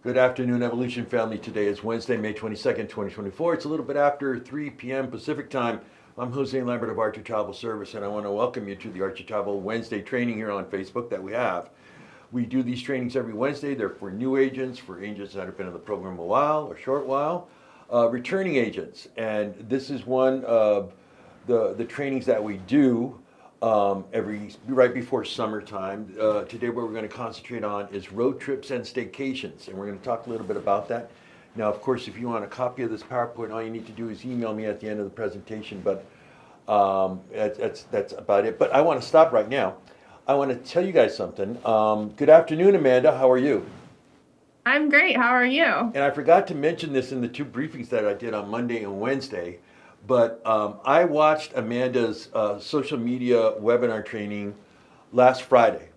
Good afternoon, Evolution family. Today is Wednesday, May 22nd, 2024. It's a little bit after 3 p.m. Pacific time. I'm Jose Lambert of Archer Travel Service, and I want to welcome you to the Archer Travel Wednesday training here on Facebook that we have. We do these trainings every Wednesday. They're for new agents, for agents that have been in the program a while or short while, returning agents. And this is one of the trainings that we do every right before summertime. Today, what we're going to concentrate on is road trips and staycations, and we're going to talk a little bit about that. Now, of course, if you want a copy of this PowerPoint, all you need to do is email me at the end of the presentation. But that's about it. But I want to stop right now. I want to tell you guys something. Good afternoon, Amanda. How are you? I'm great. How are you? And I forgot to mention this in the two briefings that I did on Monday and Wednesday. But I watched Amanda's social media webinar training last Friday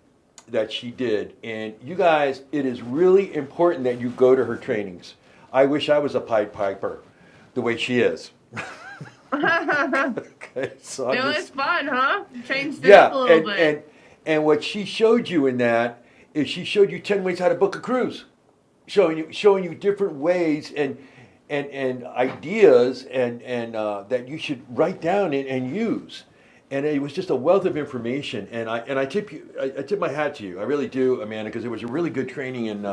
that she did. And you guys, it is really important that you go to her trainings. I wish I was a Pied Piper the way she is. Okay, so It was fun, huh? Changed it up a little bit. And what she showed you in that is she showed you 10 ways how to book a cruise, showing you different ways and ideas and that you should write down and use. And it was just a wealth of information. And I tip my hat to you. I really do, Amanda, because it was a really good training. And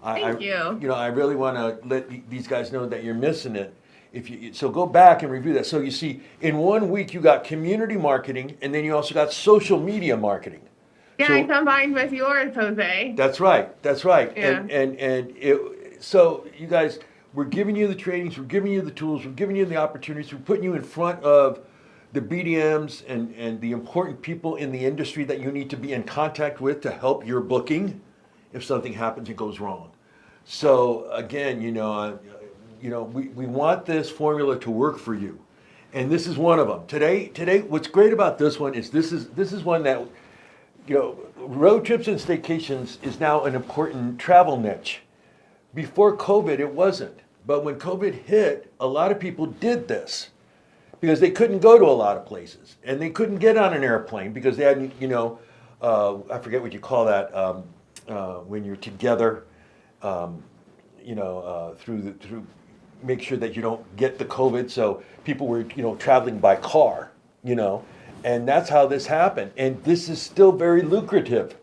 Thank you. I really want to let these guys know that you're missing it. So go back and review that. So you see, in 1 week you got community marketing, and then you also got social media marketing. Yeah, So, I combined with yours, Jose. that's right. That's right. Yeah. So you guys, we're giving you the trainings, we're giving you the tools, we're giving you the opportunities, we're putting you in front of the BDMs and the important people in the industry that you need to be in contact with to help your booking if something happens and goes wrong. So again, we want this formula to work for you, and this is one of them. Today, what's great about this one is this is one that, road trips and staycations is now an important travel niche. Before COVID, it wasn't. But when COVID hit, a lot of people did this because they couldn't go to a lot of places and they couldn't get on an airplane because they hadn't, I forget what you call that, when you're together, through make sure that you don't get the COVID. So people were, traveling by car, and that's how this happened. And this is still very lucrative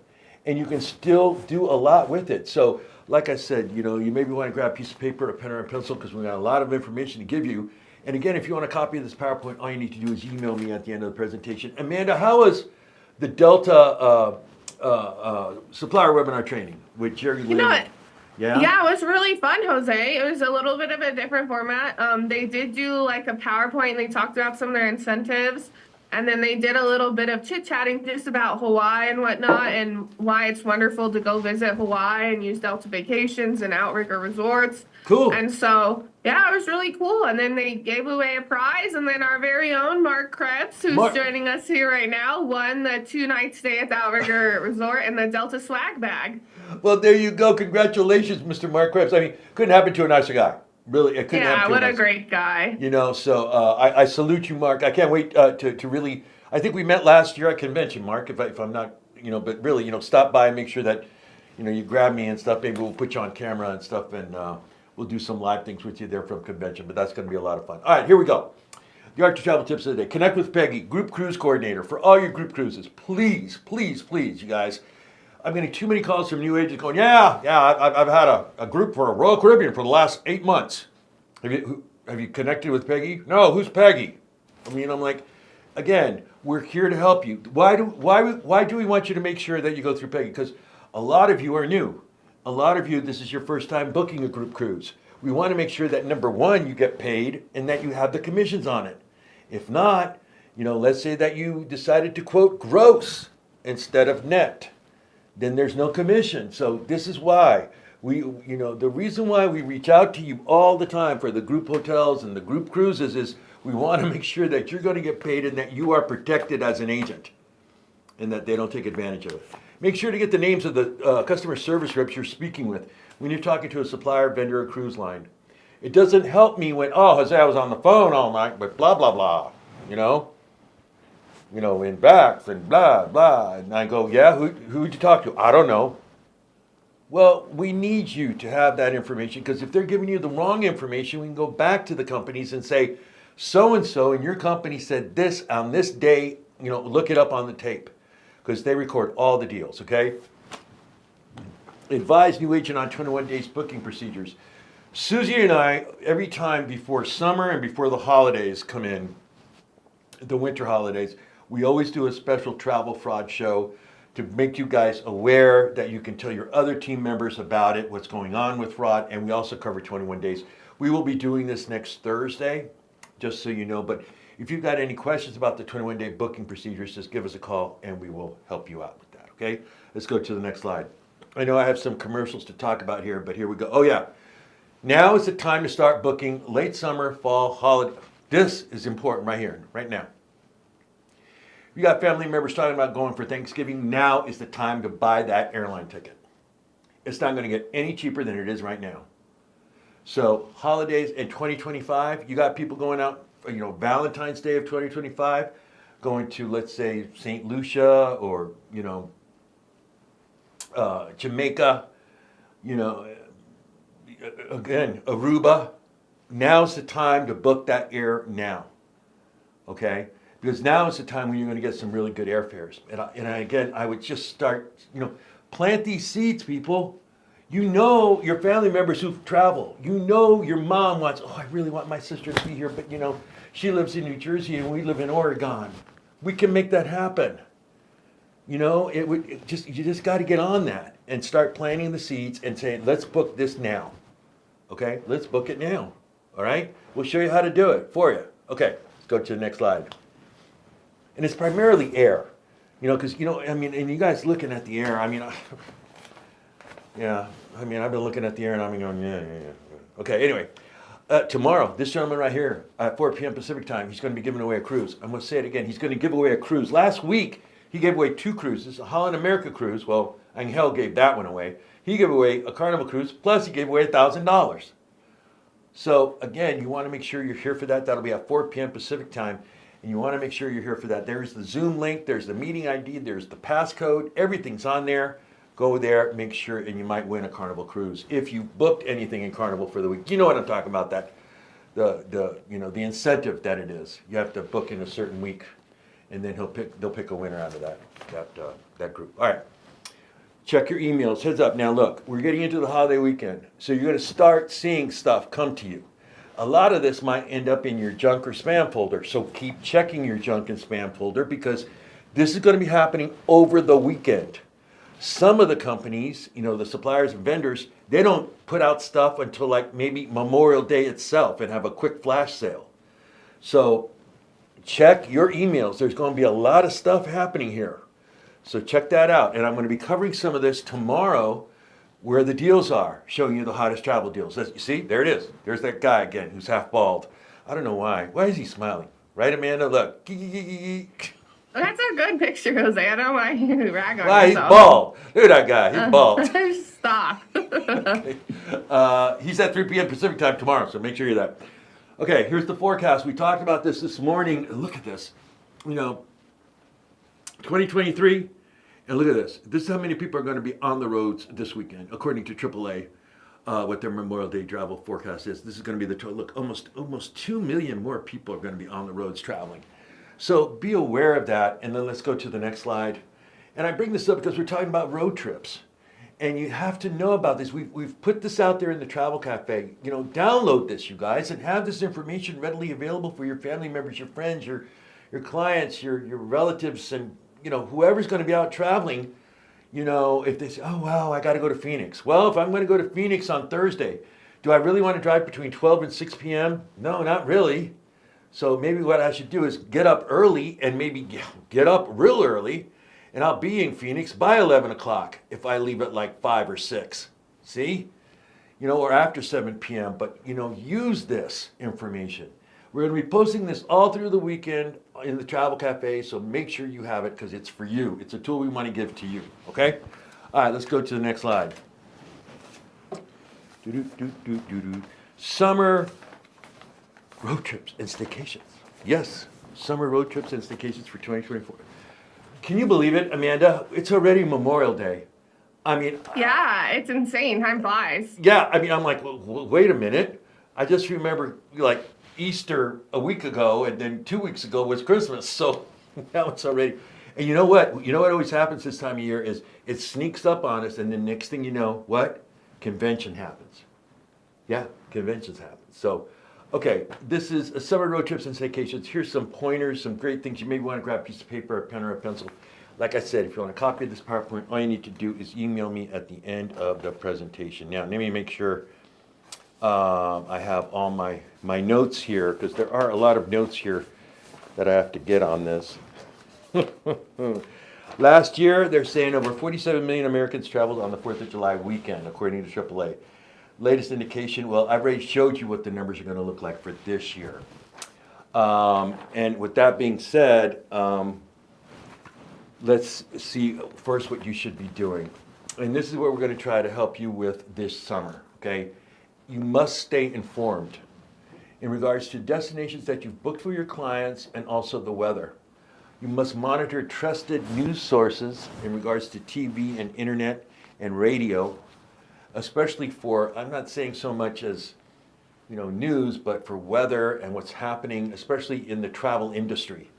and you can still do a lot with it. So like I said, you maybe want to grab a piece of paper, a pen or a pencil, because we've got a lot of information to give you. And again, if you want a copy of this PowerPoint, all you need to do is email me at the end of the presentation. Amanda, how was the Delta supplier webinar training with Jerry Lynn? You know what? Yeah? Yeah, it was really fun, Jose. It was a little bit of a different format. They did do like a PowerPoint and they talked about some of their incentives. And then they did a little bit of chit-chatting just about Hawaii and whatnot and why it's wonderful to go visit Hawaii and use Delta Vacations and Outrigger Resorts. Cool. And so, yeah, it was really cool. And then they gave away a prize. And then our very own Mark Krebs, who's joining us here right now, won the 2-night stay at the Outrigger Resort and the Delta swag bag. Well, there you go. Congratulations, Mr. Mark Krebs. I mean, couldn't happen to a nicer guy. Really, it couldn't happen to what a a nicer great guy. So I salute you, Mark. I can't wait to really. I think we met last year at convention, Mark. If I'm not, but really, stop by and make sure that, you grab me and stuff. Maybe we'll put you on camera and stuff, and we'll do some live things with you there from convention. But that's going to be a lot of fun. All right, here we go. The Archer Travel Tips of the Day. Connect with Peggy, Group Cruise Coordinator for all your group cruises. Please, please, please, you guys. I'm getting too many calls from new agents going, I've had a group for Royal Caribbean for the last 8 months. Have you connected with Peggy? No, who's Peggy? I'm like, again, we're here to help you. Why do we want you to make sure that you go through Peggy? Because a lot of you are new. A lot of you, this is your first time booking a group cruise. We want to make sure that number one, you get paid and that you have the commissions on it. If not, let's say that you decided to quote gross instead of net. Then there's no commission. So this is why the reason why we reach out to you all the time for the group hotels and the group cruises is we want to make sure that you're going to get paid and that you are protected as an agent and that they don't take advantage of it. Make sure to get the names of the customer service reps you're speaking with when you're talking to a supplier, vendor, or cruise line. It doesn't help me when, Jose, I was on the phone all night, but blah, blah, blah, in backs and blah, blah. And I go, yeah, who'd you talk to? I don't know. Well, we need you to have that information because if they're giving you the wrong information, we can go back to the companies and say, so and so in your company said this on this day, look it up on the tape because they record all the deals, okay? Advise new agent on 21 days booking procedures. Susie and I, every time before summer and before the holidays come in, the winter holidays, we always do a special travel fraud show to make you guys aware that you can tell your other team members about it, what's going on with fraud, and we also cover 21 days. We will be doing this next Thursday, just so you know, but if you've got any questions about the 21-day booking procedures, just give us a call and we will help you out with that, okay? Let's go to the next slide. I know I have some commercials to talk about here, but here we go. Oh yeah, now is the time to start booking late summer, fall, holiday. This is important right here, right now. You got family members talking about going for Thanksgiving, now is the time to buy that airline ticket. It's not going to get any cheaper than it is right now. So holidays in 2025, you got people going out, Valentine's Day of 2025, going to, let's say, St. Lucia or, Jamaica, again, Aruba. Now's the time to book that air now, okay? Because now is the time when you're going to get some really good airfares. And I would just start, plant these seeds, people. You know your family members who travel. You know your mom wants, I really want my sister to be here, but she lives in New Jersey and we live in Oregon. We can make that happen. You just got to get on that and start planting the seeds and saying, let's book this now. Okay, let's book it now. All right, we'll show you how to do it for you. Okay, let's go to the next slide. And it's primarily air, because, and you guys looking at the air, yeah, I've been looking at the air and I'm going, yeah. Okay, anyway, tomorrow, this gentleman right here at 4 p.m. Pacific time, he's going to be giving away a cruise. I'm going to say it again. He's going to give away a cruise. Last week, he gave away 2 cruises, a Holland America cruise. Well, Angel gave that one away. He gave away a Carnival cruise, plus he gave away $1,000. So again, you want to make sure you're here for that. That'll be at 4 p.m. Pacific time. And you want to make sure you're here for that. There's the Zoom link, there's the meeting ID, there's the passcode, everything's on there. Go there, make sure, and you might win a Carnival cruise. If you booked anything in Carnival for the week, you know what I'm talking about, that the incentive that it is. You have to book in a certain week, and then they'll pick a winner out of that group. All right. Check your emails, heads up. Now look, we're getting into the holiday weekend, so you're going to start seeing stuff come to you. A lot of this might end up in your junk or spam folder, so keep checking your junk and spam folder because this is going to be happening over the weekend. Some of the companies, the suppliers and vendors, they don't put out stuff until like maybe Memorial Day itself and have a quick flash sale. So check your emails. There's going to be a lot of stuff happening here. So check that out. And I'm going to be covering some of this tomorrow where the deals are, showing you the hottest travel deals. You see, there it is. There's that guy again who's half bald. I don't know why. Why is he smiling? Right, Amanda? Look. That's a good picture, Jose. I don't know why you rag on Why? yourself. He's bald. Look at that guy. He's bald. Stop. Okay. He's at 3 p.m. Pacific time tomorrow, so make sure you're there. Okay, here's the forecast. We talked about this morning. Look at this. 2023. And look at this. This is how many people are going to be on the roads this weekend, according to AAA, what their Memorial Day travel forecast is. This is going to be the total. Look, almost 2 million more people are going to be on the roads traveling. So be aware of that. And then let's go to the next slide. And I bring this up because we're talking about road trips. And you have to know about this. We've put this out there in the Travel Cafe. Download this, you guys, and have this information readily available for your family members, your friends, your clients, your relatives, and whoever's going to be out traveling, if they say, oh, wow, I got to go to Phoenix. Well, if I'm going to go to Phoenix on Thursday, do I really want to drive between 12 and 6 p.m.? No, not really. So maybe what I should do is get up early and maybe get up real early, and I'll be in Phoenix by 11 o'clock if I leave at like 5 or 6. See? Or after 7 p.m. But, use this information. We're going to be posting this all through the weekend in the Travel Cafe, so make sure you have it because it's for you. It's a tool we want to give to you, okay? All right, let's go to the next slide. Summer road trips and staycations. Yes, summer road trips and staycations for 2024. Can you believe it, Amanda? It's already Memorial Day. I mean, Yeah, it's insane. Time flies. yeah, I mean, I'm like, well, wait a minute. I just remember like Easter a week ago, and then 2 weeks ago was Christmas. So now it's already. And you know what? You know what always happens this time of year is it sneaks up on us, and the next thing you know, what? Convention happens. Yeah, conventions happen. So, okay, this is a summer road trips and staycations. Here's some pointers, some great things. You may want to grab a piece of paper, a pen, or a pencil. Like I said, if you want a copy of this PowerPoint, all you need to do is email me at the end of the presentation. Now, let me make sure I have all my notes here, because there are a lot of notes here that I have to get on this. Last year, they're saying over 47 million Americans traveled on the 4th of July weekend, according to AAA. Latest indication, well, I've already showed you what the numbers are going to look like for this year. And with that being said, let's see first what you should be doing. And this is what we're going to try to help you with this summer, okay? You must stay informed in regards to destinations that you've booked for your clients and also the weather. You must monitor trusted news sources in regards to TV and internet and radio, especially for, I'm not saying so much as, news, but for weather and what's happening, especially in the travel industry.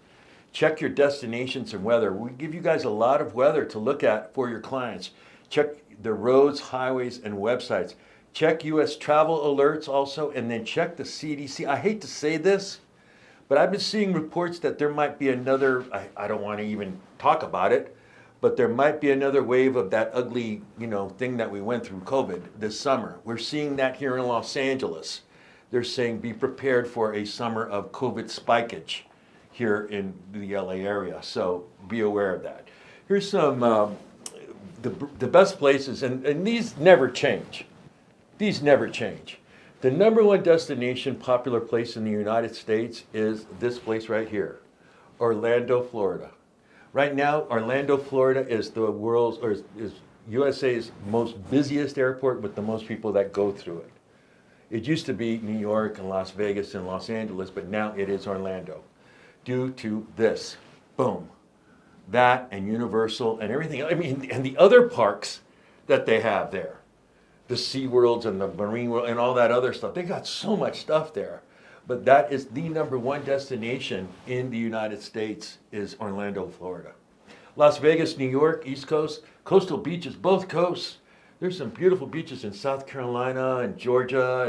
Check your destinations and weather. We give you guys a lot of weather to look at for your clients. Check the roads, highways, and websites. Check U.S. travel alerts also, and then check the CDC. I hate to say this, but I've been seeing reports that there might be another, I don't want to even talk about it, but there might be another wave of that ugly, thing that we went through, COVID, this summer. We're seeing that here in Los Angeles. They're saying be prepared for a summer of COVID spikeage here in the LA area, so be aware of that. Here's some, the best places, and these never change. These never change. The number one destination popular place in the United States is this place right here, Orlando, Florida. Right now, Orlando, Florida is the world's, or is USA's most busiest airport with the most people that go through it. It used to be New York and Las Vegas and Los Angeles, but now it is Orlando. Due to this, boom, that and Universal and everything. I mean, and the other parks that they have there. The SeaWorlds and the Marine World and all that other stuff. They got so much stuff there. But that is the number one destination in the United States is Orlando, Florida. Las Vegas, New York, East Coast, coastal beaches, both coasts. There's some beautiful beaches in South Carolina and Georgia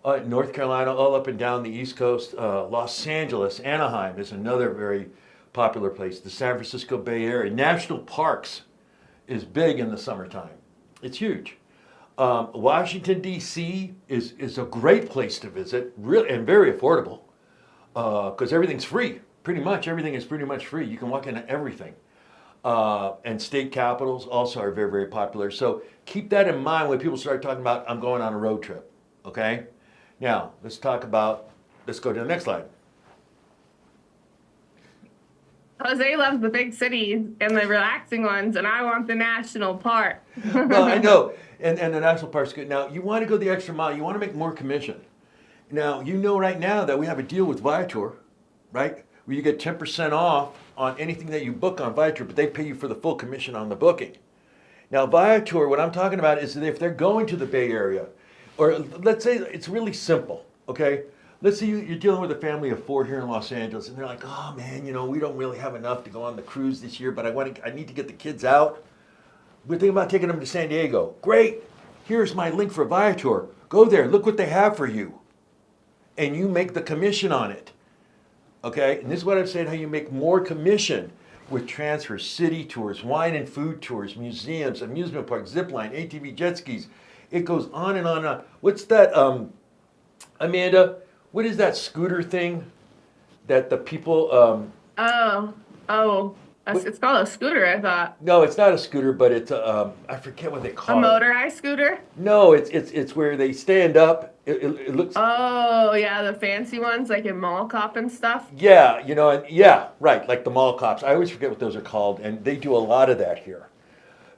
and North Carolina, all up and down the East Coast. Los Angeles, Anaheim is another very popular place. The San Francisco Bay Area. National parks is big in the summertime. It's huge. Washington, D.C. is a great place to visit, really, and very affordable, because everything's free. Pretty much everything is pretty much free. You can walk into everything. And state capitals also are very, very popular. So keep that in mind when people start talking about, I'm going on a road trip, okay? Now, let's go to the next slide. Jose loves the big cities and the relaxing ones, and I want the national park. Well, I know, and the national park's good. Now, you want to go the extra mile. You want to make more commission. Now, you know right now that we have a deal with Viator, right? Where you get 10% off on anything that you book on Viator, but they pay you for the full commission on the booking. Now, Viator, what I'm talking about is that if they're going to the Bay Area, or let's say it's really simple, okay? Let's say you're dealing with a family of 4 here in Los Angeles, and they're like, oh man, we don't really have enough to go on the cruise this year, but I need to get the kids out. We're thinking about taking them to San Diego. Great. Here's my link for Viator. Go there. Look what they have for you. And you make the commission on it. Okay? And this is what I'm saying, how you make more commission with transfers, city tours, wine and food tours, museums, amusement parks, zip line, ATV, jet skis. It goes on and on and on. What's that, Amanda? What is that scooter thing that the people? It's called a scooter, I thought. No, it's not a scooter, but it's I forget what they call it. A motorized scooter? No, it's where they stand up. It looks. Oh yeah, the fancy ones like in Mall Cop and stuff. Yeah, and yeah, right, like the mall cops. I always forget what those are called, and they do a lot of that here.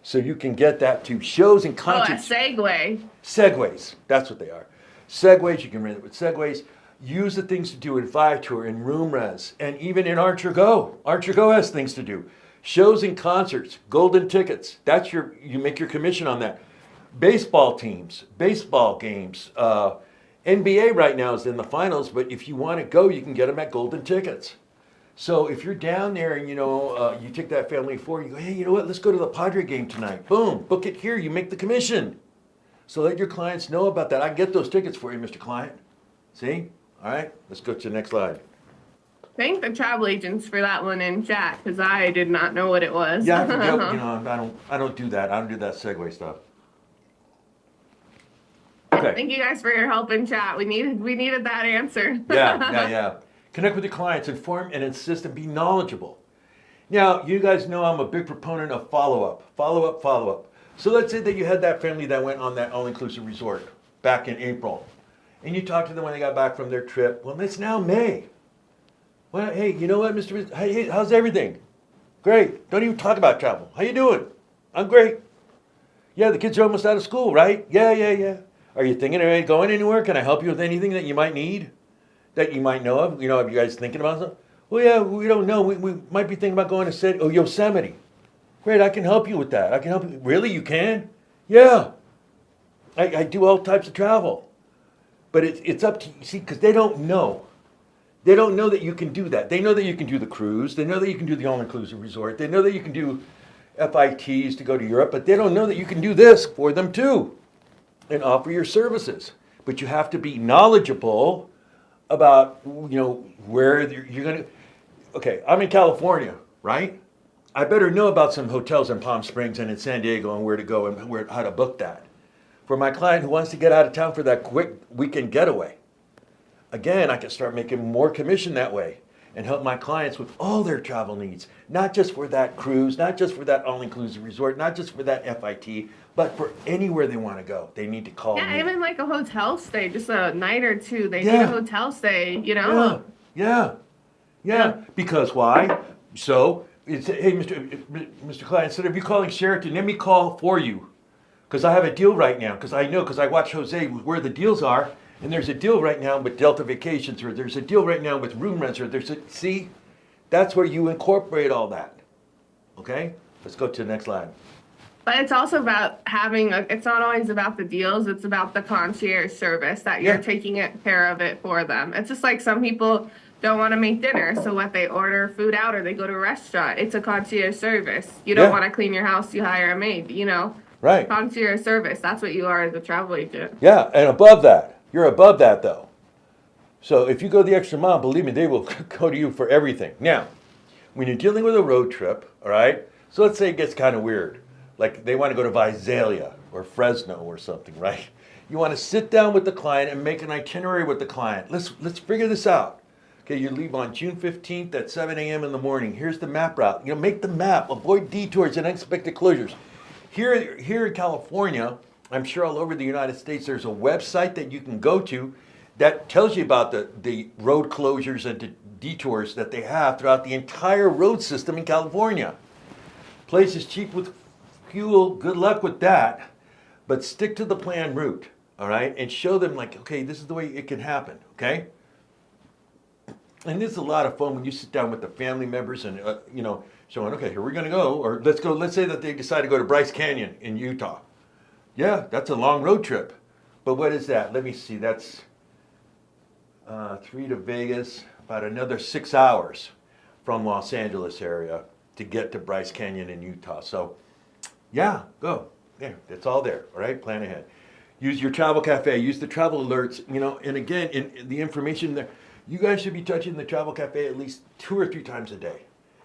So you can get that to shows and concerts. Oh, a Segway. Segways, that's what they are. Segways, you can rent it with Segways. Use the things to do in Viator, in Room Res, and even in Archer Go. Archer Go has things to do. Shows and concerts, golden tickets. You make your commission on that. Baseball teams, baseball games. NBA right now is in the finals, but if you want to go, you can get them at golden tickets. So if you're down there and you take that family forward, you go, hey, you know what? Let's go to the Padre game tonight. Boom, book it here. You make the commission. So let your clients know about that. I can get those tickets for you, Mr. Client. See? All right. Let's go to the next slide. Thank the travel agents for that one in chat because I did not know what it was. Yeah, I forget. I don't do that. I don't do that segue stuff. Okay. Thank you guys for your help in chat. We needed that answer. Yeah. Connect with your clients, inform and insist and be knowledgeable. Now, you guys know I'm a big proponent of follow-up. So let's say that you had that family that went on that all-inclusive resort back in April, and you talked to them when they got back from their trip. Well, it's now May. Well, hey, you know what, Mr. Hey, how's everything? Great. Don't even talk about travel. How you doing? I'm great. Yeah, the kids are almost out of school, right? Yeah. Are you thinking of going anywhere? Can I help you with anything that you might need? That you might know of? Are you guys thinking about something? Well, yeah, we don't know. We might be thinking about going to Yosemite. Great, I can help you with that. I can help you. Really, you can? Yeah. I do all types of travel. But it's up to you, see, because they don't know. They don't know that you can do that. They know that you can do the cruise. They know that you can do the all-inclusive resort. They know that you can do FITs to go to Europe, but they don't know that you can do this for them too and offer your services. But you have to be knowledgeable about, where you're going to. Okay, I'm in California, right? I better know about some hotels in Palm Springs and in San Diego and where to go and how to book that. For my client who wants to get out of town for that quick weekend getaway, again, I can start making more commission that way and help my clients with all their travel needs, not just for that cruise, not just for that all-inclusive resort, not just for that FIT, but for anywhere they want to go. They need to call me. Yeah, even like a hotel stay, just a night or two. They need a hotel stay, Yeah. Because why? So, hey, Mr. Client, instead of you calling Sheraton, let me call for you. Because I have a deal right now. Because I watch Jose where the deals are. And there's a deal right now with Delta Vacations, or there's a deal right now with Room Rents, or see? That's where you incorporate all that. Okay? Let's go to the next slide. But it's also about it's not always about the deals, it's about the concierge service that you're taking care of it for them. It's just like some people don't want to make dinner, so what, they order food out or they go to a restaurant. It's a concierge service. You don't want to clean your house, you hire a maid, Right. Concierge service, that's what you are as a travel agent. Yeah, and above that. You're above that, though. So if you go the extra mile, believe me, they will go to you for everything. Now, when you're dealing with a road trip, all right, so let's say it gets kind of weird. Like they want to go to Visalia or Fresno or something, right? You want to sit down with the client and make an itinerary with the client. Let's figure this out. Okay, you leave on June 15th at 7 a.m. in the morning. Here's the map route. Make the map. Avoid detours and unexpected closures. Here in California, I'm sure all over the United States, there's a website that you can go to that tells you about the road closures and the detours that they have throughout the entire road system in California. Place is cheap with fuel. Good luck with that. But stick to the planned route, all right? And show them, like, okay, this is the way it can happen, okay? And this is a lot of fun when you sit down with the family members and, showing, okay, here we're going to go. Or let's say that they decide to go to Bryce Canyon in Utah. Yeah, that's a long road trip. But what is that? Let me see. That's 3 to Vegas, about another 6 hours from Los Angeles area to get to Bryce Canyon in Utah. So, yeah, go. There, it's all there. All right, plan ahead. Use your travel cafe. Use the travel alerts. And again, in the information there, you guys should be touching the travel cafe at least 2 or 3 times a day.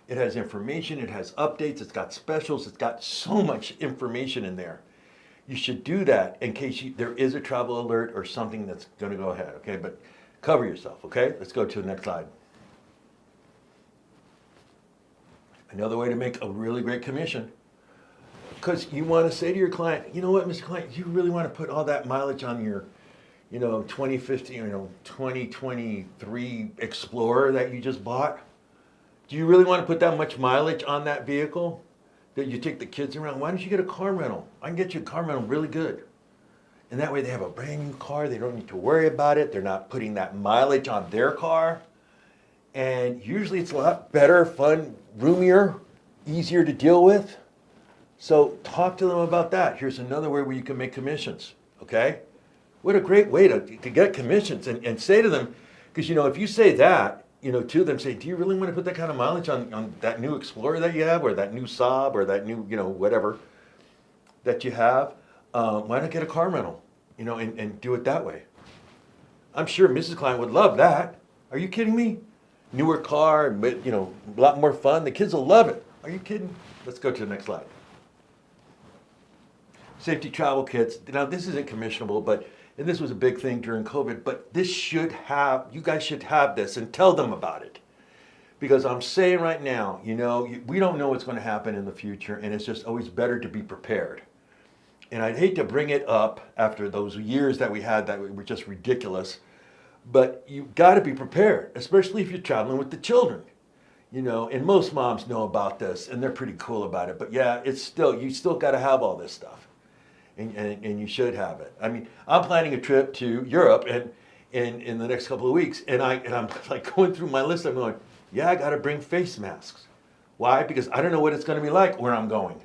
It has information. It has updates. It's got specials. It's got so much information in there. You should do that in case there is a travel alert or something that's going to go ahead, okay? But cover yourself, okay? Let's go to the next slide. Another way to make a really great commission, because you want to say to your client, you know what, Mr. Client, you really want to put all that mileage on your, 2015, 2023 Explorer that you just bought? Do you really want to put that much mileage on that vehicle? That you take the kids around? Why don't you get a car rental? I can get you a car rental really good. And that way they have a brand new car. They don't need to worry about it. They're not putting that mileage on their car. And usually it's a lot better, fun, roomier, easier to deal with. So talk to them about that. Here's another way where you can make commissions, okay? What a great way to get commissions and say to them, because, if you say that, to them, say, do you really want to put that kind of mileage on that new Explorer that you have, or that new Saab, or that new, whatever that you have? Why not get a car rental, and do it that way? I'm sure Mrs. Klein would love that. Are you kidding me? Newer car, but, a lot more fun. The kids will love it. Are you kidding? Let's go to the next slide. Safety travel kits. Now, this isn't commissionable, and this was a big thing during COVID, but you guys should have this and tell them about it. Because I'm saying right now, we don't know what's going to happen in the future, and it's just always better to be prepared. And I'd hate to bring it up after those years that we had that were just ridiculous, but you've got to be prepared, especially if you're traveling with the children. And most moms know about this, and they're pretty cool about it. But yeah, you still got to have all this stuff. And you should have it. I mean, I'm planning a trip to Europe and in the next couple of weeks, and I'm like going through my list. I'm going, yeah, I got to bring face masks. Why? Because I don't know what it's going to be like where I'm going.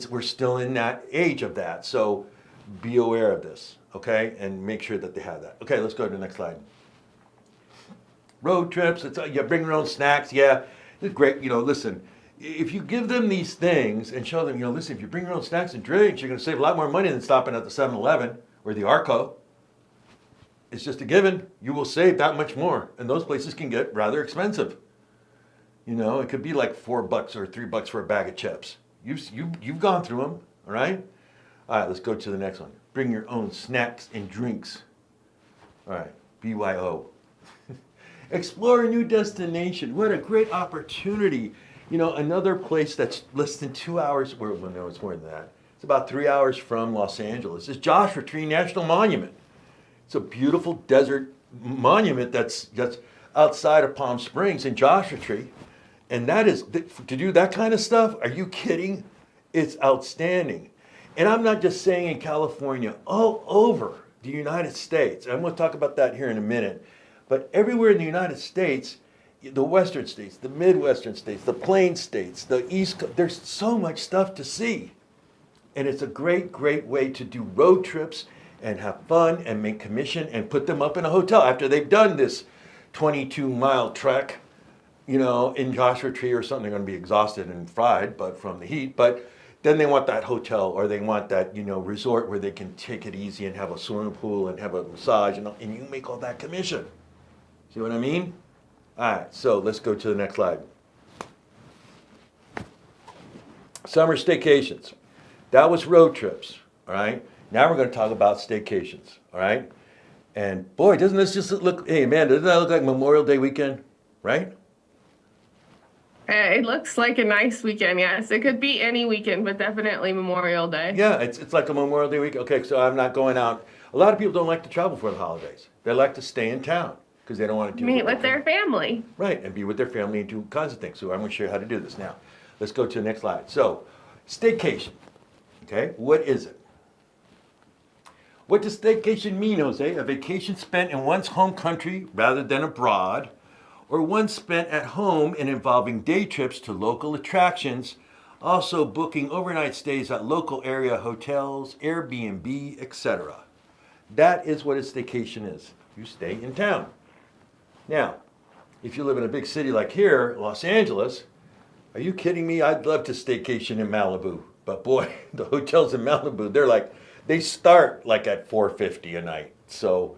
We're still in that age of that, so be aware of this, okay, and make sure that they have that. Okay, let's go to the next slide. Road trips. You bring your own snacks. Yeah, it's great. Listen. If you give them these things and show them, listen, if you bring your own snacks and drinks, you're going to save a lot more money than stopping at the 7-Eleven or the Arco. It's just a given. You will save that much more. And those places can get rather expensive. It could be like $4 or $3 for a bag of chips. You've gone through them, all right? All right, let's go to the next one. Bring your own snacks and drinks. All right, BYO. Explore a new destination. What a great opportunity. Another place that's less than 2 hours, well, no, it's more than that. It's about 3 hours from Los Angeles. It's Joshua Tree National Monument. It's a beautiful desert monument that's outside of Palm Springs in Joshua Tree. And that is, to do that kind of stuff, are you kidding? It's outstanding. And I'm not just saying in California, all over the United States. I'm going to talk about that here in a minute. But everywhere in the United States, the western states, the midwestern states, the plain states, the east coast, there's so much stuff to see. And it's a great, great way to do road trips and have fun and make commission and put them up in a hotel after they've done this 22-mile trek, in Joshua Tree or something. They're going to be exhausted and fried, but from the heat. But then they want that hotel, or they want that, resort where they can take it easy and have a swimming pool and have a massage, and you make all that commission. See what I mean? All right, so let's go to the next slide. Summer staycations. That was road trips, all right? Now we're going to talk about staycations, all right? And boy, doesn't this just look, hey man, doesn't that look like Memorial Day weekend, right? It looks like a nice weekend, yes. It could be any weekend, but definitely Memorial Day. Yeah, it's like a Memorial Day weekend. Okay, so I'm not going out. A lot of people don't like to travel for the holidays. They like to stay in town because they don't want to meet with their family. Right, and be with their family and do kinds of things. So I'm going to show you how to do this now. Let's go to the next slide. So, staycation. Okay, what is it? What does staycation mean, Jose? A vacation spent in one's home country rather than abroad, or one spent at home and involving day trips to local attractions, also booking overnight stays at local area hotels, Airbnb, etc. That is what a staycation is. You stay in town. Now, if you live in a big city like here, Los Angeles, are you kidding me? I'd love to staycation in Malibu. But boy, the hotels in Malibu, they start like at $450 a night. So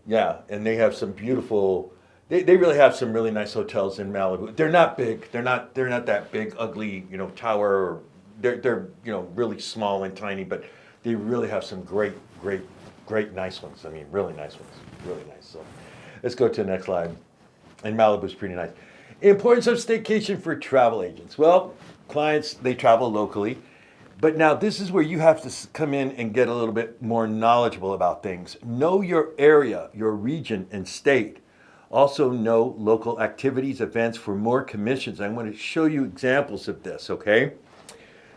yeah, and they have some beautiful, they really have some really nice hotels in Malibu. They're not big. They're not that big, ugly, tower. They're really small and tiny, but they really have some great nice ones. I mean, really nice ones. Really nice. So let's go to the next slide. And Malibu's pretty nice. Importance of staycation for travel agents. Well, clients, they travel locally. But now this is where you have to come in and get a little bit more knowledgeable about things. Know your area, your region and state. Also know local activities, events for more commissions. I'm going to show you examples of this, okay?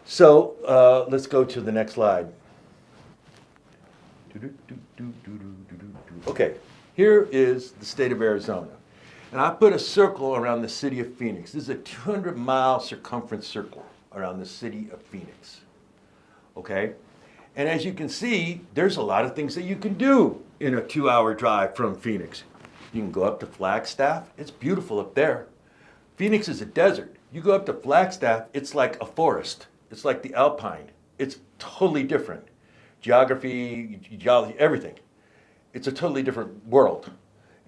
So let's go to the next slide. Okay, here is the state of Arizona. And I put a circle around the city of Phoenix. This is a 200-mile circumference circle around the city of Phoenix. Okay? And as you can see, there's a lot of things that you can do in a 2-hour drive from Phoenix. You can go up to Flagstaff. It's beautiful up there. Phoenix is a desert. You go up to Flagstaff, it's like a forest. It's like the Alpine. It's totally different. Geography, geology, everything. It's a totally different world.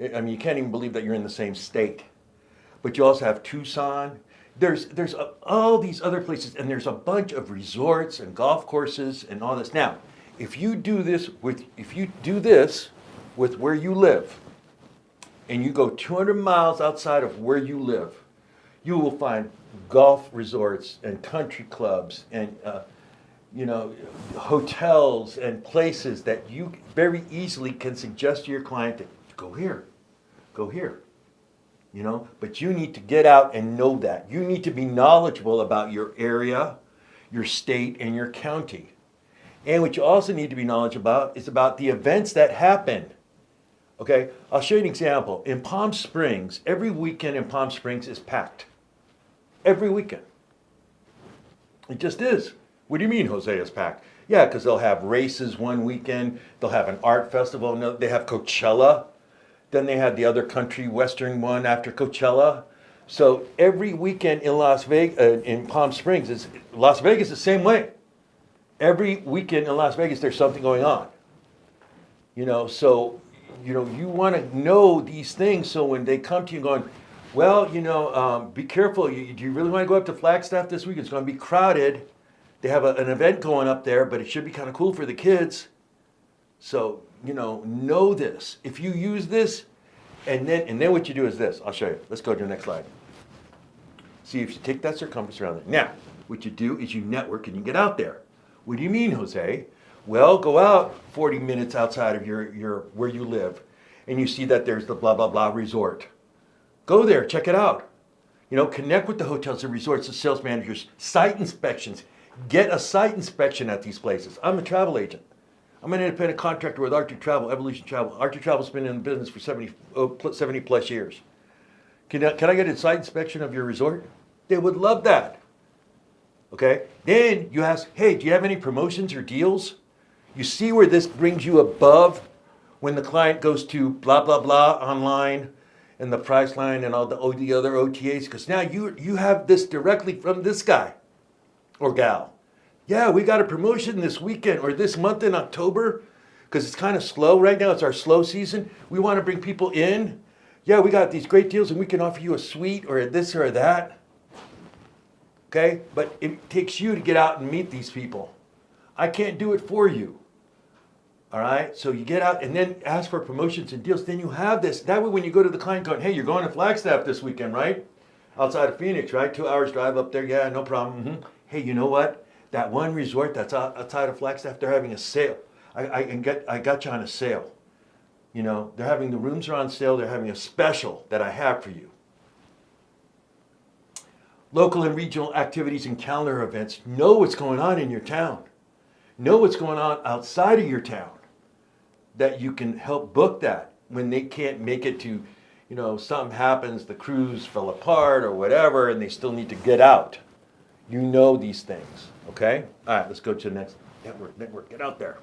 I mean, you can't even believe that you're in the same state. But you also have Tucson. There's all these other places, and there's a bunch of resorts and golf courses and all this. Now, if you do this with where you live, and you go 200 miles outside of where you live, you will find golf resorts and country clubs and hotels and places that you very easily can suggest to your client to go here, go here. But you need to get out and know that. You need to be knowledgeable about your area, your state, and your county. And what you also need to be knowledgeable about is about the events that happen. Okay, I'll show you an example. In Palm Springs, every weekend in Palm Springs is packed. Every weekend. It just is. What do you mean, Jose, is packed? Yeah, because they'll have races one weekend, they'll have an art festival, they have Coachella, then they have the other country western one after Coachella. So every weekend in in Palm Springs, Las Vegas the same way. Every weekend in Las Vegas, there's something going on. So you want to know these things so when they come to you going, well, be careful. Do you really want to go up to Flagstaff this week? It's going to be crowded. They have an event going up there, but it should be kind of cool for the kids. So, know this. If you use this, and then what you do is this. I'll show you. Let's go to the next slide. See, if you take that circumference around there. Now, what you do is you network and you get out there. What do you mean, Jose? Well, go out 40 minutes outside of your where you live, and you see that there's the blah, blah, blah resort. Go there, check it out. Connect with the hotels and resorts, the sales managers, site inspections. Get a site inspection at these places. I'm a travel agent. I'm an independent contractor with Arctic Travel, Evolution Travel. Arctic Travel's been in business for 70 plus years. Can I get a site inspection of your resort? They would love that. Okay? Then you ask, hey, do you have any promotions or deals? You see where this brings you above when the client goes to blah, blah, blah online and the price line and all the other OTAs, because now you have this directly from this guy or gal. Yeah, we got a promotion this weekend or this month in October because it's kind of slow right now. It's our slow season. We want to bring people in. Yeah, we got these great deals and we can offer you a suite or this or that. Okay? But it takes you to get out and meet these people. I can't do it for you. All right? So you get out and then ask for promotions and deals. Then you have this. That way when you go to the client going, hey, you're going to Flagstaff this weekend, right? Outside of Phoenix, right? 2 hours drive up there. Yeah, no problem. Mm-hmm. Hey, you know what? That one resort that's outside of Flagstaff, they're having a sale. I got you on a sale. They're having the rooms are on sale. They're having a special that I have for you. Local and regional activities and calendar events. Know what's going on in your town. Know what's going on outside of your town. That you can help book that when they can't make it to, something happens, the cruise fell apart or whatever, and they still need to get out. You know these things, okay? All right, let's go to the next network. Get out there.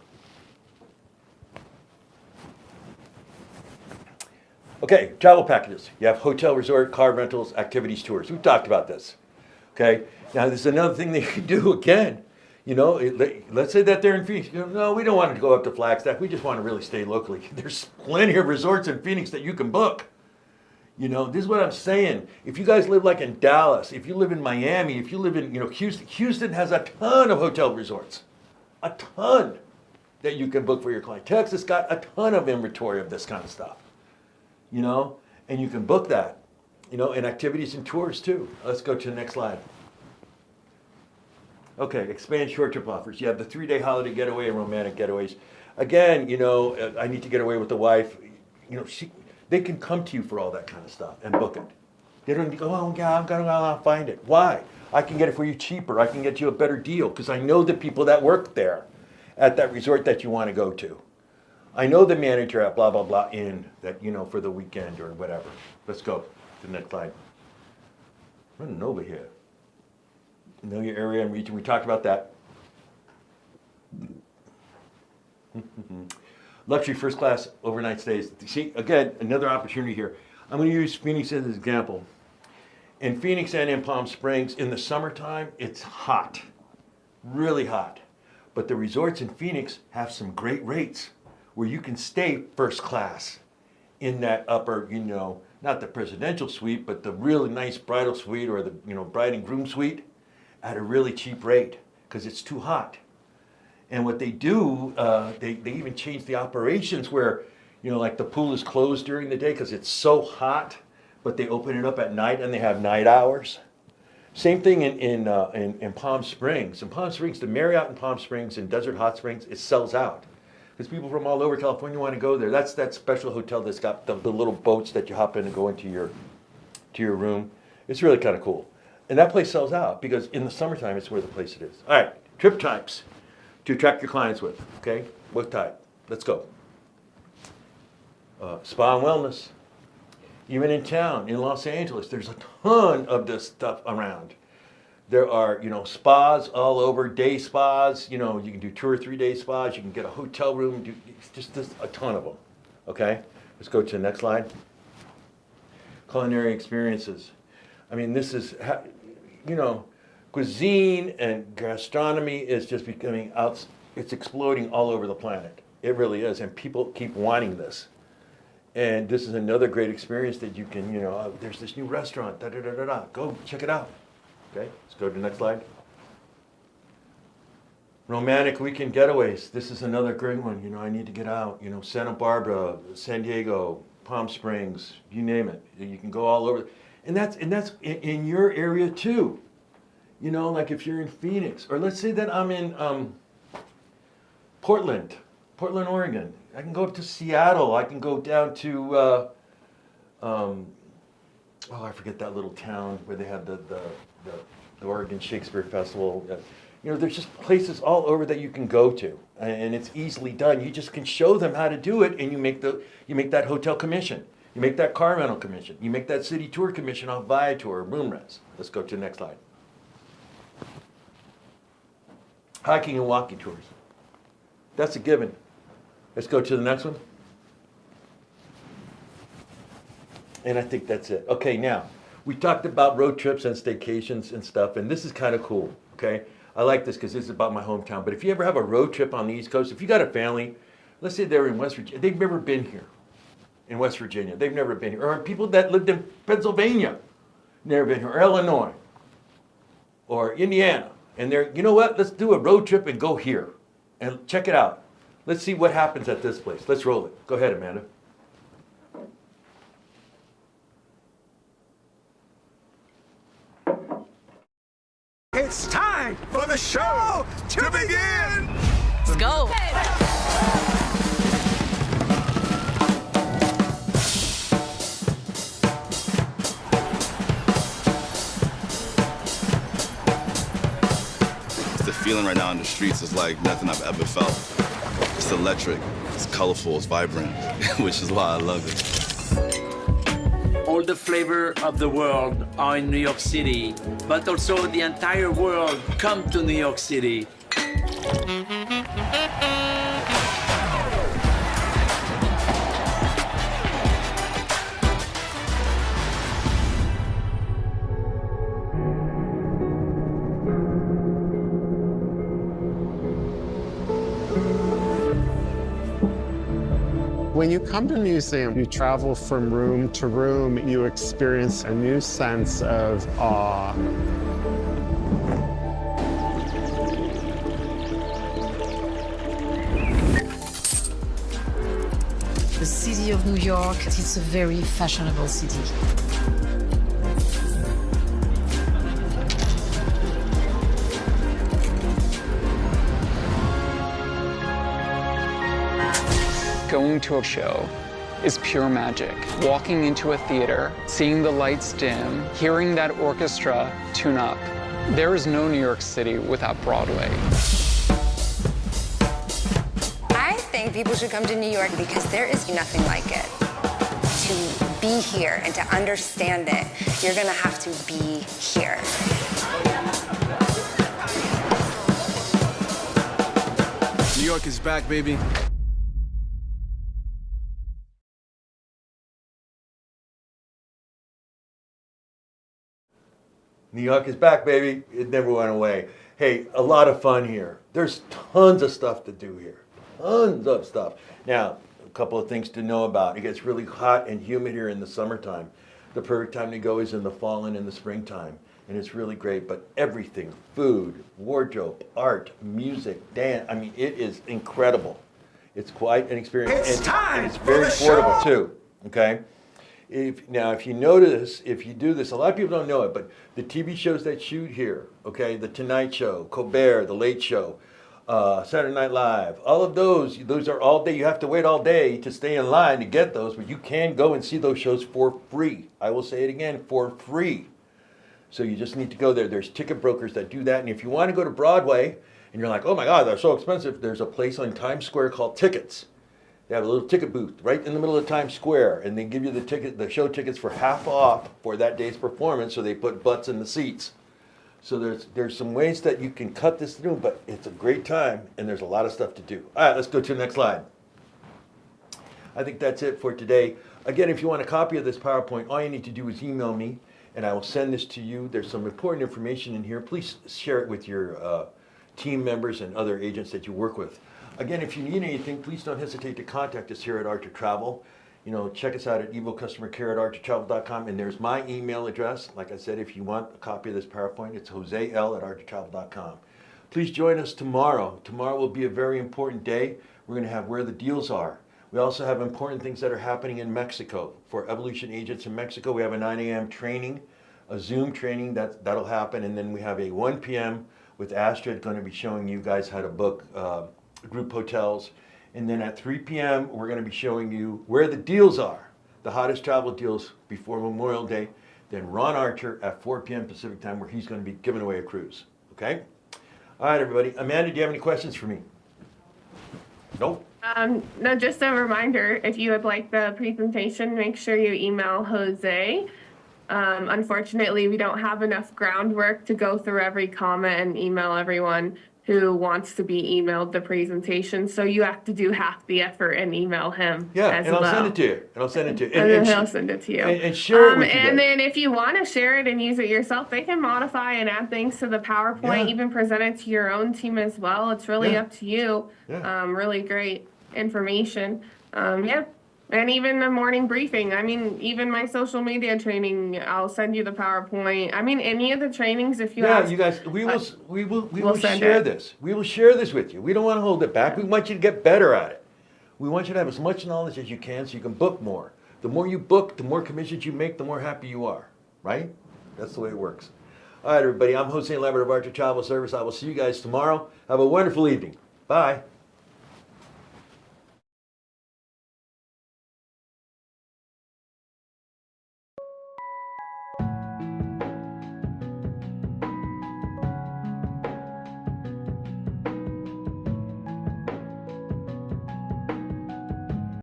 Okay, travel packages. You have hotel, resort, car rentals, activities, tours. We've talked about this, okay? Now, there's another thing they can do again. Let's say that they're in Phoenix. No, we don't want to go up to Flagstaff. We just want to really stay locally. There's plenty of resorts in Phoenix that you can book. This is what I'm saying. If you guys live like in Dallas, if you live in Miami, if you live in, Houston has a ton of hotel resorts. A ton that you can book for your client. Texas got a ton of inventory of this kind of stuff. And you can book that. And activities and tours too. Let's go to the next slide. Okay, expand short trip offers. You have the 3-day holiday getaway and romantic getaways. Again, I need to get away with the wife. They can come to you for all that kind of stuff and book it. They don't go, oh, yeah, I'm going to find it. Why? I can get it for you cheaper. I can get you a better deal because I know the people that work there at that resort that you want to go to. I know the manager at blah, blah, blah inn that, you know, for the weekend or whatever. Let's go to the next slide. Running over here. Know your area and region. We talked about that. Luxury first class overnight stays. See, again, another opportunity here. I'm going to use Phoenix as an example. In Phoenix and in Palm Springs, in the summertime, it's hot, really hot. But the resorts in Phoenix have some great rates where you can stay first class in that upper, you know, not the presidential suite, but the really nice bridal suite or the, you know, bride and groom suite at a really cheap rate because it's too hot. And what they do, they even change the operations where, you know, like the pool is closed during the day because it's so hot, but they open it up at night and they have night hours. Same thing in Palm Springs. In Palm Springs, the Marriott in Palm Springs and Desert Hot Springs, it sells out. Because people from all over California want to go there. That's that special hotel that's got the little boats that you hop in and go into your room. It's really kind of cool. And that place sells out because in the summertime, it's where the place it is. All right, trip types to attract your clients with, okay? What type? Let's go. Spa and wellness. Even in town, in Los Angeles, there's a ton of this stuff around. There are, you know, spas all over, day spas. You know, you can do 2 or 3 day spas. You can get a hotel room. Just a ton of them, okay? Let's go to the next slide. Culinary experiences. I mean, this is, you know, cuisine and gastronomy is just becoming out, it's exploding all over the planet. It really is, and people keep wanting this. And this is another great experience that you can, you know, there's this new restaurant, da-da-da-da-da, go check it out. Okay, let's go to the next slide. Romantic weekend getaways. This is another great one. You know, I need to get out. You know, Santa Barbara, San Diego, Palm Springs, you name it. You can go all over. And that's in your area too. You know, like if you're in Phoenix, or let's say that I'm in Portland, Oregon. I can go to Seattle. I can go down to, I forget that little town where they have the Oregon Shakespeare Festival. You know, there's just places all over that you can go to, and it's easily done. You just can show them how to do it, and you make that hotel commission. You make that car rental commission. You make that city tour commission off Viator or Room Rents. Let's go to the next slide. Hiking and walking tours. That's a given. Let's go to the next one. And I think that's it. Okay, now, we talked about road trips and staycations and stuff, and this is kind of cool, okay? I like this because this is about my hometown. But if you ever have a road trip on the East Coast, if you got a family, let's say they're in West Virginia, they've never been here in West Virginia. They've never been here. Or people that lived in Pennsylvania, never been here, or Illinois, or Indiana. And they're, you know what, let's do a road trip and go here. And check it out. Let's see what happens at this place. Let's roll it. Go ahead, Amanda. It's time for the show to begin! Let's go! The feeling right now in the streets is like nothing I've ever felt. It's electric, it's colorful, it's vibrant, which is why I love it. All the flavor of the world are in New York City, but also the entire world come to New York City. When you come to a museum, you travel from room to room, you experience a new sense of awe. The city of New York, it's a very fashionable city. Going to a show is pure magic. Walking into a theater, seeing the lights dim, hearing that orchestra tune up. There is no New York City without Broadway. I think people should come to New York because there is nothing like it. To be here and to understand it, you're gonna have to be here. New York is back, baby. New York is back, baby. It never went away. Hey, a lot of fun here. There's tons of stuff to do here. Tons of stuff. Now, a couple of things to know about. It gets really hot and humid here in the summertime. The perfect time to go is in the fall and in the springtime. And it's really great. But everything, food, wardrobe, art, music, dance, I mean, it is incredible. It's quite an experience. It's time and it's for very the affordable show. too. Okay? If you notice, if you do this, a lot of people don't know it, but the TV shows that shoot here, okay, The Tonight Show, Colbert, The Late Show, Saturday Night Live, all of those are all day. You have to wait all day to stay in line to get those, but you can go and see those shows for free. I will say it again, for free. So you just need to go there. There's ticket brokers that do that, and if you want to go to Broadway, and you're like, oh my God, they're so expensive, there's a place on Times Square called Tickets. They have a little ticket booth right in the middle of Times Square, and they give you the show tickets for half off for that day's performance. So they put butts in the seats. So there's some ways that you can cut this through, but it's a great time, and there's a lot of stuff to do. All right, let's go to the next slide. I think that's it for today. Again, if you want a copy of this PowerPoint, all you need to do is email me, and I will send this to you. There's some important information in here. Please share it with your team members and other agents that you work with. Again, if you need anything, please don't hesitate to contact us here at Art to Travel. You know, check us out at evocustomercare@arttotravel.com, and there's my email address. Like I said, if you want a copy of this PowerPoint, it's josel@arttotravel.com. Please join us tomorrow. Tomorrow will be a very important day. We're going to have Where the Deals Are. We also have important things that are happening in Mexico. For Evolution agents in Mexico, we have a 9 a.m. training, a Zoom training that'll happen, and then we have a 1 p.m. with Astrid going to be showing you guys how to book group hotels. And then at 3 p.m. we're going to be showing you where the deals are, the hottest travel deals before Memorial Day. Then Ron Archer at 4 p.m. Pacific time, where he's going to be giving away a cruise. Okay? All right, everybody. Amanda, do you have any questions for me? Nope. No, just a reminder, if you would like the presentation, make sure you email Jose. Unfortunately, we don't have enough groundwork to go through every comment and email everyone who wants to be emailed the presentation. So you have to do half the effort and email him. Yeah, as and I'll well. send it to you. And I'll send it to you. And then he'll send it to you. And share it with you And guys. then if you want to share it and use it yourself, they can modify and add things to the PowerPoint, Yeah. even present it to your own team as well. It's really Yeah. up to you. Yeah. Really great information. Yeah. And even the morning briefing. I mean, even my social media training, I'll send you the PowerPoint. I mean, any of the trainings, if you Yeah, ask, you guys, we will send share it. this. We will share this with you. We don't want to hold it back. We want you to get better at it. We want you to have as much knowledge as you can so you can book more. The more you book, the more commissions you make, the more happy you are, right? That's the way it works. All right, everybody, I'm Jose Lambert of Art to Travel Service. I will see you guys tomorrow. Have a wonderful evening. Bye.